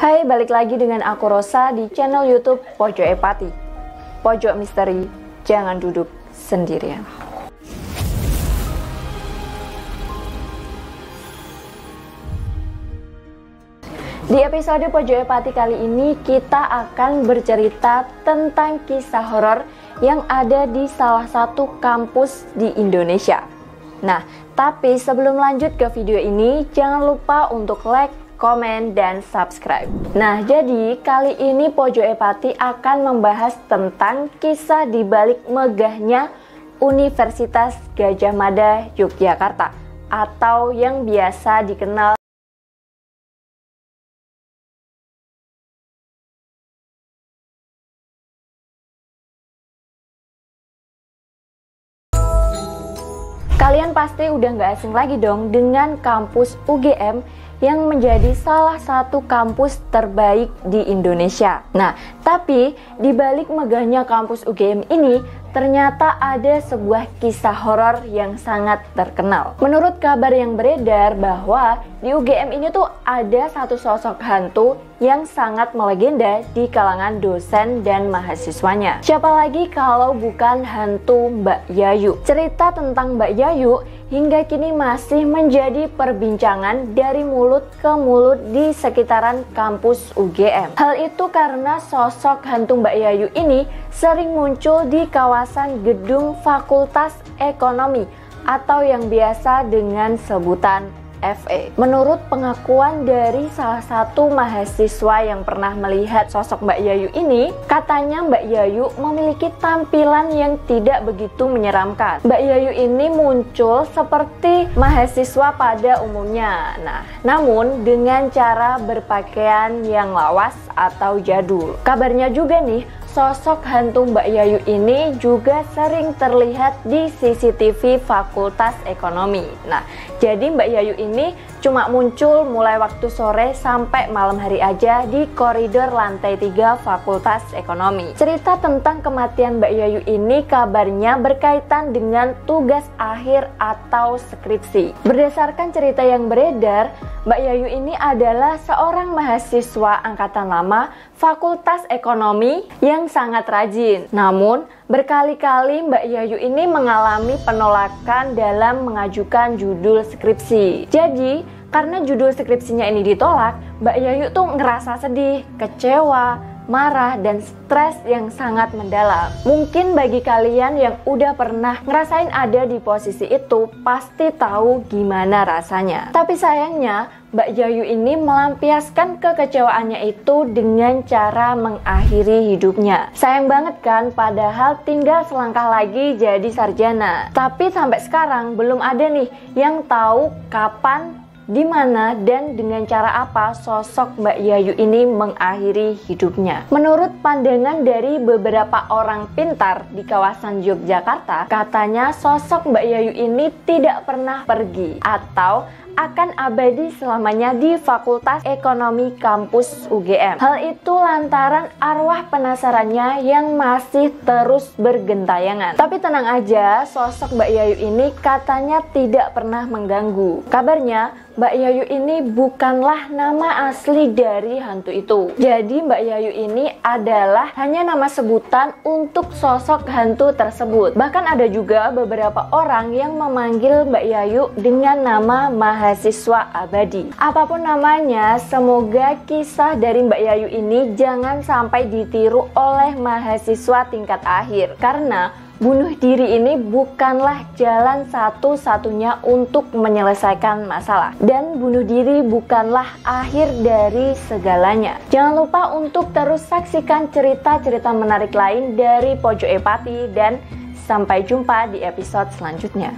Hai, balik lagi dengan aku Rosa di channel YouTube Pojok Epati. Pojok misteri, jangan duduk sendirian. Di episode Pojok Epati kali ini kita akan bercerita tentang kisah horor yang ada di salah satu kampus di Indonesia. Nah, tapi sebelum lanjut ke video ini, jangan lupa untuk like, komen, dan subscribe. Nah, jadi kali ini Pojok Epati akan membahas tentang kisah di balik megahnya Universitas Gadjah Mada Yogyakarta, atau yang biasa dikenal Kalian pasti udah nggak asing lagi dong dengan kampus UGM yang menjadi salah satu kampus terbaik di Indonesia. Nah, tapi di balik megahnya kampus UGM ini ternyata ada sebuah kisah horor yang sangat terkenal. Menurut kabar yang beredar bahwa di UGM ini tuh ada satu sosok hantu yang sangat melegenda di kalangan dosen dan mahasiswanya. Siapa lagi kalau bukan hantu Mbak Yayu. Cerita tentang Mbak Yayu hingga kini masih menjadi perbincangan dari mulut ke mulut di sekitaran kampus UGM. Hal itu karena sosok hantu Mbak Yayu ini sering muncul di kawasan gedung Fakultas Ekonomi atau yang biasa dengan sebutan FE. Menurut pengakuan dari salah satu mahasiswa yang pernah melihat sosok Mbak Yayu ini, katanya Mbak Yayu memiliki tampilan yang tidak begitu menyeramkan. Mbak Yayu ini muncul seperti mahasiswa pada umumnya. Nah, namun dengan cara berpakaian yang lawas atau jadul. Kabarnya juga nih, sosok hantu Mbak Yayu ini juga sering terlihat di CCTV Fakultas Ekonomi. Nah, jadi Mbak Yayu ini cuma muncul mulai waktu sore sampai malam hari aja di koridor lantai 3 Fakultas Ekonomi. Cerita tentang kematian Mbak Yayu ini kabarnya berkaitan dengan tugas akhir atau skripsi. Berdasarkan cerita yang beredar, Mbak Yayu ini adalah seorang mahasiswa angkatan lama Fakultas Ekonomi yang sangat rajin. Namun, berkali-kali Mbak Yayu ini mengalami penolakan dalam mengajukan judul skripsi. Jadi, karena judul skripsinya ini ditolak, Mbak Yayu tuh ngerasa sedih, kecewa, marah, dan stres yang sangat mendalam. Mungkin bagi kalian yang udah pernah ngerasain ada di posisi itu, pasti tahu gimana rasanya. Tapi sayangnya, Mbak Yayu ini melampiaskan kekecewaannya itu dengan cara mengakhiri hidupnya. Sayang banget kan, padahal tinggal selangkah lagi jadi sarjana. Tapi sampai sekarang belum ada nih yang tahu kapan, di mana, dan dengan cara apa sosok Mbak Yayu ini mengakhiri hidupnya. Menurut pandangan dari beberapa orang pintar di kawasan Yogyakarta, katanya sosok Mbak Yayu ini tidak pernah pergi atau akan abadi selamanya di Fakultas Ekonomi kampus UGM. Hal itu lantaran arwah penasarannya yang masih terus bergentayangan. Tapi tenang aja, sosok Mbak Yayu ini katanya tidak pernah mengganggu. Kabarnya, Mbak Yayu ini bukanlah nama asli dari hantu itu. Jadi Mbak Yayu ini adalah hanya nama sebutan untuk sosok hantu tersebut. Bahkan ada juga beberapa orang yang memanggil Mbak Yayu dengan nama mahasiswa abadi. Apapun namanya, semoga kisah dari Mbak Yayu ini jangan sampai ditiru oleh mahasiswa tingkat akhir. Karena bunuh diri ini bukanlah jalan satu-satunya untuk menyelesaikan masalah. Dan bunuh diri bukanlah akhir dari segalanya. Jangan lupa untuk terus saksikan cerita-cerita menarik lain dari Pojok Epati dan sampai jumpa di episode selanjutnya.